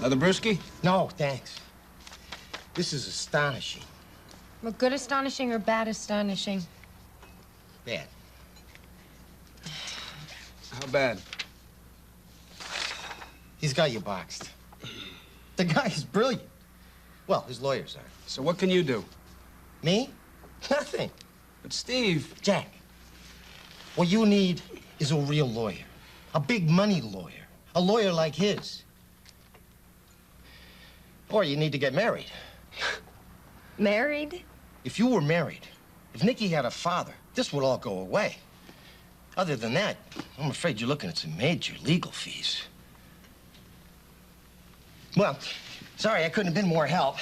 Another brewski? No, thanks. This is astonishing. Well, good astonishing or bad astonishing? Bad. How bad? He's got you boxed. The guy is brilliant. Well, his lawyers are. So what can you do? Me? Nothing. But Steve... Jack, what you need is a real lawyer. A big money lawyer. A lawyer like his. Or you need to get married. Married? If you were married, if Nicky had a father, this would all go away. Other than that, I'm afraid you're looking at some major legal fees. Well, sorry, I couldn't have been more help.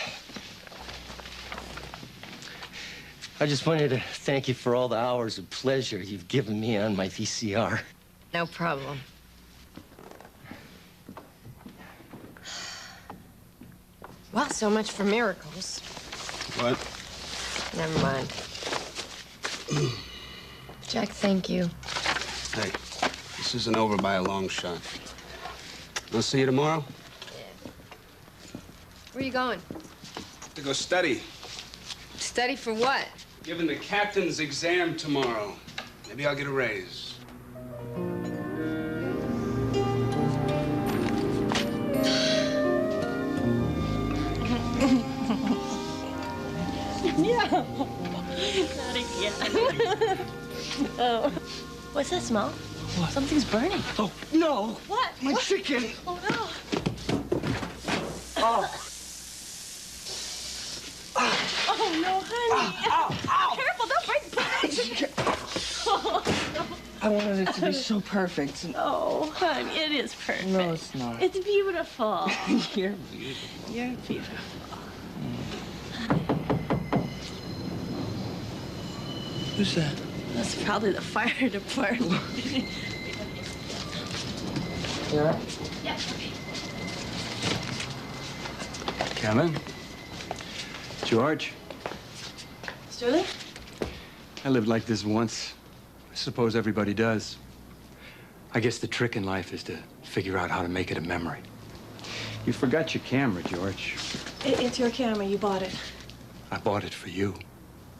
I just wanted to thank you for all the hours of pleasure you've given me on my VCR. No problem. Well, so much for miracles. What? Never mind. Jack, thank you. Hey, this isn't over by a long shot. I'll see you tomorrow? Yeah. Where are you going? To go study. Study for what? Giving the captain's exam tomorrow. Maybe I'll get a raise. Yeah. Not again. Oh. What's that smell? What? Something's burning. Oh, no. What? My What? chicken. Oh, no. Oh. Oh, no, honey. Ow, ow. Careful, don't break the pie. Oh, no. I wanted it to be so perfect. Oh, honey, it is perfect. No, it's not. It's beautiful. You're beautiful. You're beautiful. Who's that? That's probably the fire department. Yeah? Yeah, okay. Kevin? George? Sterling? I lived like this once. I suppose everybody does. I guess the trick in life is to figure out how to make it a memory. You forgot your camera, George. It's your camera. You bought it. I bought it for you.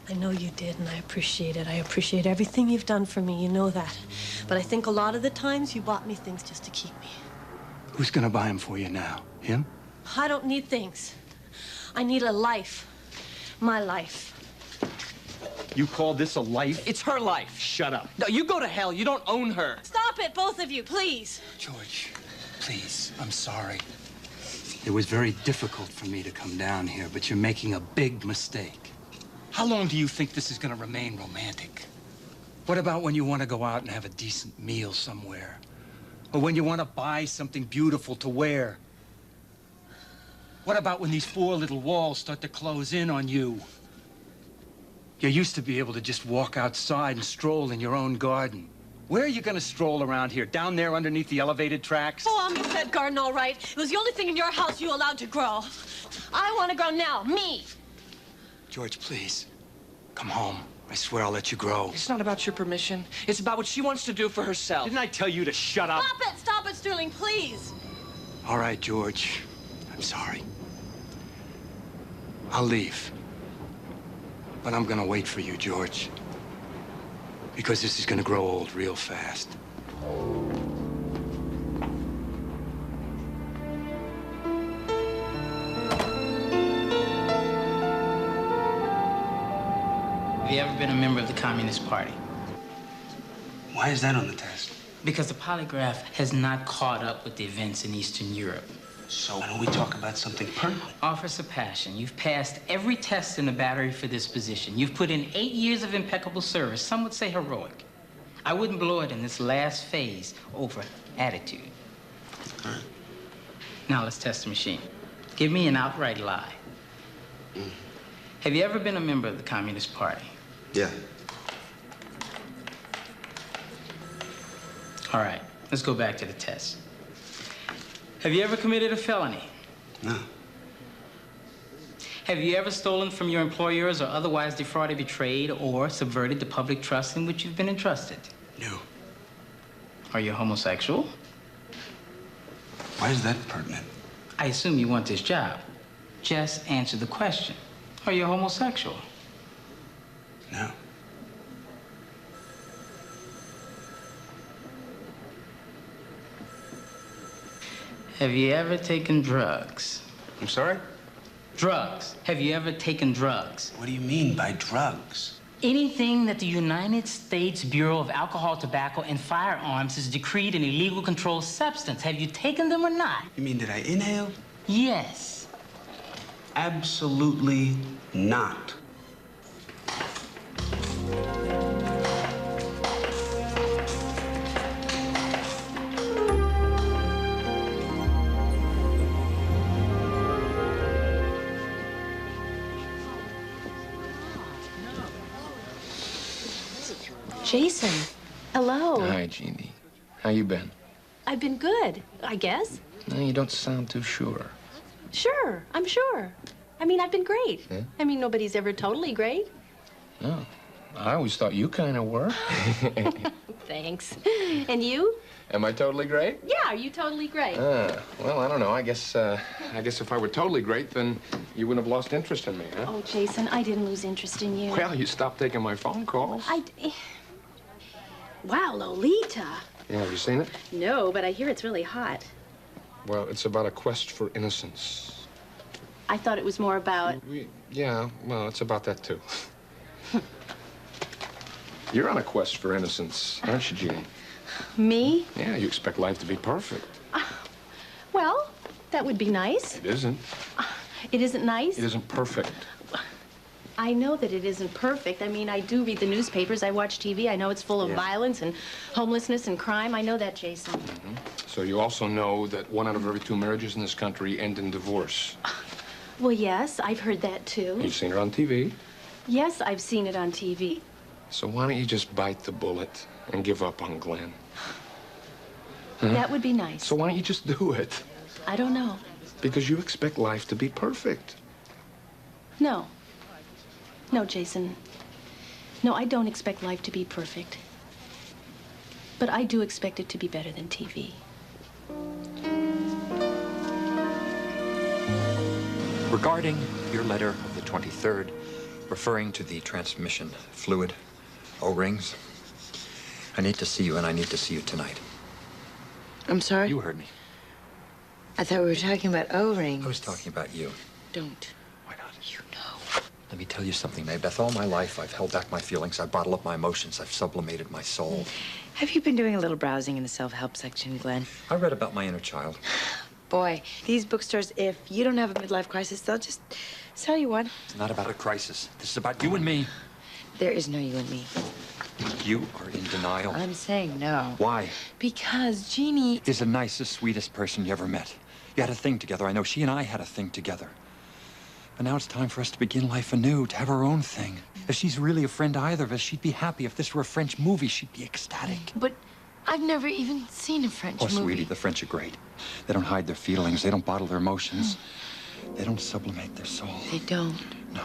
I know you did, and I appreciate it. I appreciate everything you've done for me. You know that. But I think a lot of the times you bought me things just to keep me. Who's gonna buy them for you now? Him? I don't need things. I need a life. My life. You call this a life? It's her life. Shut up. No, you go to hell. You don't own her. Stop it, both of you, please. George, please, I'm sorry. It was very difficult for me to come down here, but you're making a big mistake. How long do you think this is gonna remain romantic? What about when you want to go out and have a decent meal somewhere? Or when you want to buy something beautiful to wear? What about when these four little walls start to close in on you? You used to be able to just walk outside and stroll in your own garden. Where are you gonna stroll around here? Down there underneath the elevated tracks? Oh, I'm in that garden, all right. It was the only thing in your house you allowed to grow. I want to grow now, me. George, please, come home. I swear I'll let you grow. It's not about your permission. It's about what she wants to do for herself. Didn't I tell you to shut up? Stop it, Sterling, please. All right, George. I'm sorry. I'll leave. But I'm gonna wait for you, George. Because this is gonna grow old real fast. Have you ever been a member of the Communist Party? Why is that on the test? Because the polygraph has not caught up with the events in Eastern Europe. So why don't we talk about something pertinent? Officer Passion, you've passed every test in the battery for this position. You've put in 8 years of impeccable service, some would say heroic. I wouldn't blow it in this last phase over attitude. All right. Now let's test the machine. Give me an outright lie. Have you ever been a member of the Communist Party? Yeah. All right, let's go back to the test. Have you ever committed a felony? No. Have you ever stolen from your employers or otherwise defrauded, betrayed, or subverted the public trust in which you've been entrusted? No. Are you homosexual? Why is that pertinent? I assume you want this job. Just answer the question. Are you homosexual? No. Have you ever taken drugs? I'm sorry? Drugs. Have you ever taken drugs? What do you mean by drugs? Anything that the United States Bureau of Alcohol, Tobacco, and Firearms has decreed an illegal controlled substance. Have you taken them or not? You mean, did I inhale? Yes. Absolutely not. Jason, hello. Hi, Jeannie. How you been? I've been good, I guess. No, you don't sound too sure. Sure, I'm sure. I mean, I've been great. Yeah? I mean, nobody's ever totally great. No. I always thought you kind of were. Thanks. And you? Am I totally great? Yeah, are you totally great? Well, I don't know. I guess if I were totally great, then you wouldn't have lost interest in me, huh? Oh, Jason, I didn't lose interest in you. Well, you stopped taking my phone calls. Wow, Lolita. Yeah, have you seen it? No, but I hear it's really hot. Well, it's about a quest for innocence. I thought it was more about... Yeah, well, it's about that, too. You're on a quest for innocence, aren't you, Jeannie? Me? Yeah, you expect life to be perfect. Well, that would be nice. It isn't. It isn't nice? It isn't perfect. I know that it isn't perfect. I mean, I do read the newspapers. I watch TV. I know it's full of violence and homelessness and crime. I know that, Jason. Mm-hmm. So you also know that 1 out of every 2 marriages in this country end in divorce. Well, yes, I've heard that, too. You've seen it on TV. Yes, I've seen it on TV. So why don't you just bite the bullet and give up on Glenn? That would be nice. So why don't you just do it? I don't know. Because you expect life to be perfect. No. No, Jason. No, I don't expect life to be perfect. But I do expect it to be better than TV. Regarding your letter of the 23rd, referring to the transmission fluid, O-rings, I need to see you, and I need to see you tonight. I'm sorry? You heard me. I thought we were talking about O-rings. I was talking about you. Don't. Why not? You know. Let me tell you something, Maybeth. All my life, I've held back my feelings. I've bottled up my emotions. I've sublimated my soul. Have you been doing a little browsing in the self-help section, Glenn? I read about my inner child. Boy, these bookstores, if you don't have a midlife crisis, they'll just sell you one. It's not about a crisis. This is about you and me. There is no you and me. You are in denial. I'm saying no. Why? Because Jeannie... Is the nicest, sweetest person you ever met. You had a thing together. I know she and I had a thing together. But now it's time for us to begin life anew, to have our own thing. If she's really a friend to either of us, she'd be happy. If this were a French movie, she'd be ecstatic. But I've never even seen a French movie. Oh, sweetie, the French are great. They don't hide their feelings. They don't bottle their emotions. They don't sublimate their soul. They don't? No.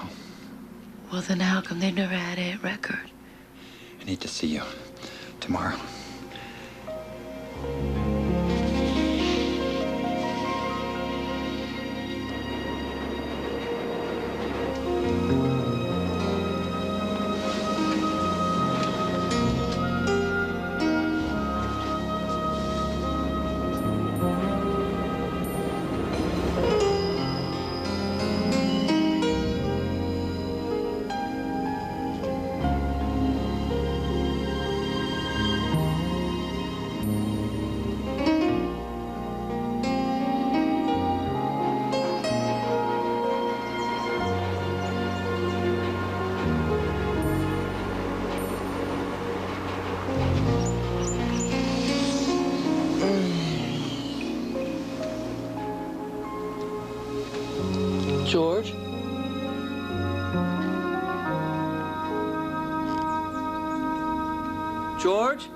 Well, then how come they've never had a hit record? I need to see you tomorrow. George? George?